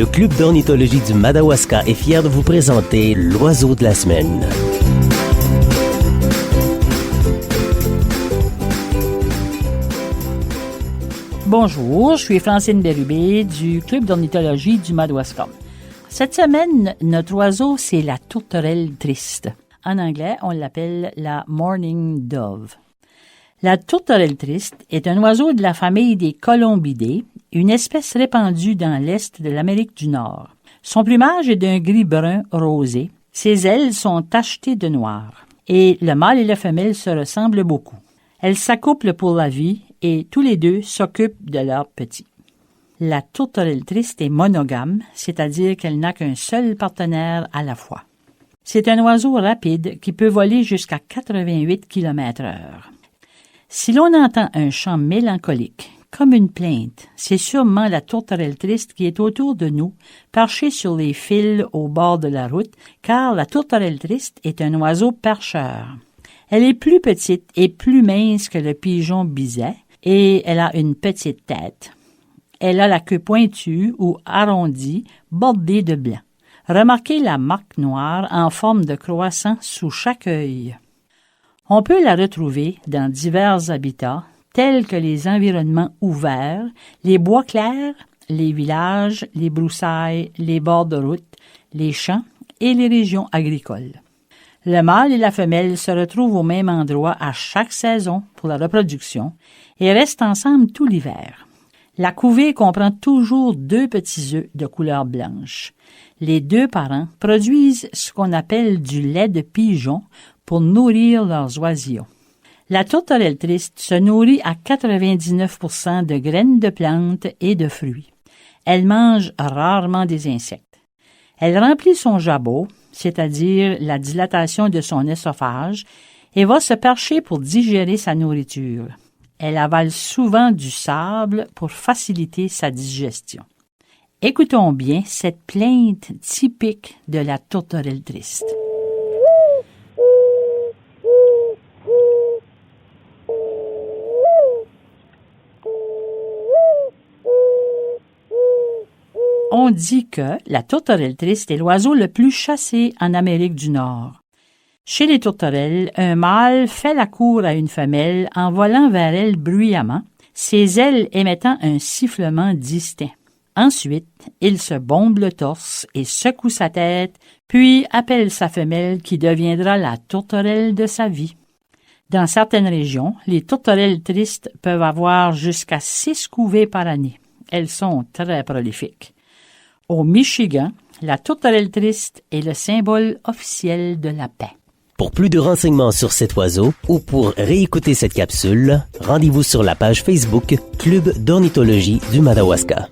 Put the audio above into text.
Le Club d'ornithologie du Madawaska est fier de vous présenter l'oiseau de la semaine. Bonjour, je suis Francine Bérubé du Club d'ornithologie du Madawaska. Cette semaine, notre oiseau, c'est la tourterelle triste. En anglais, on l'appelle la morning dove. La tourterelle triste est un oiseau de la famille des colombidés, une espèce répandue dans l'est de l'Amérique du Nord. Son plumage est d'un gris-brun rosé. Ses ailes sont tachetées de noir. Et le mâle et la femelle se ressemblent beaucoup. Elles s'accouplent pour la vie et tous les deux s'occupent de leurs petits. La tourterelle triste est monogame, c'est-à-dire qu'elle n'a qu'un seul partenaire à la fois. C'est un oiseau rapide qui peut voler jusqu'à 88 km/h. Si l'on entend un chant mélancolique, comme une plainte, c'est sûrement la tourterelle triste qui est autour de nous, perchée sur les fils au bord de la route, car la tourterelle triste est un oiseau percheur. Elle est plus petite et plus mince que le pigeon biset, et elle a une petite tête. Elle a la queue pointue ou arrondie, bordée de blanc. Remarquez la marque noire en forme de croissant sous chaque œil. On peut la retrouver dans divers habitats, tels que les environnements ouverts, les bois clairs, les villages, les broussailles, les bords de route, les champs et les régions agricoles. Le mâle et la femelle se retrouvent au même endroit à chaque saison pour la reproduction et restent ensemble tout l'hiver. La couvée comprend toujours 2 petits œufs de couleur blanche. Les 2 parents produisent ce qu'on appelle du lait de pigeon pour nourrir leurs oisillons. La tourterelle triste se nourrit à 99% de graines de plantes et de fruits. Elle mange rarement des insectes. Elle remplit son jabot, c'est-à-dire la dilatation de son œsophage, et va se percher pour digérer sa nourriture. Elle avale souvent du sable pour faciliter sa digestion. Écoutons bien cette plainte typique de la tourterelle triste. On dit que la tourterelle triste est l'oiseau le plus chassé en Amérique du Nord. Chez les tourterelles, un mâle fait la cour à une femelle en volant vers elle bruyamment, ses ailes émettant un sifflement distinct. Ensuite, il se bombe le torse et secoue sa tête, puis appelle sa femelle qui deviendra la tourterelle de sa vie. Dans certaines régions, les tourterelles tristes peuvent avoir jusqu'à 6 couvées par année. Elles sont très prolifiques. Au Michigan, la tourterelle triste est le symbole officiel de la paix. Pour plus de renseignements sur cet oiseau ou pour réécouter cette capsule, rendez-vous sur la page Facebook Club d'ornithologie du Madawaska.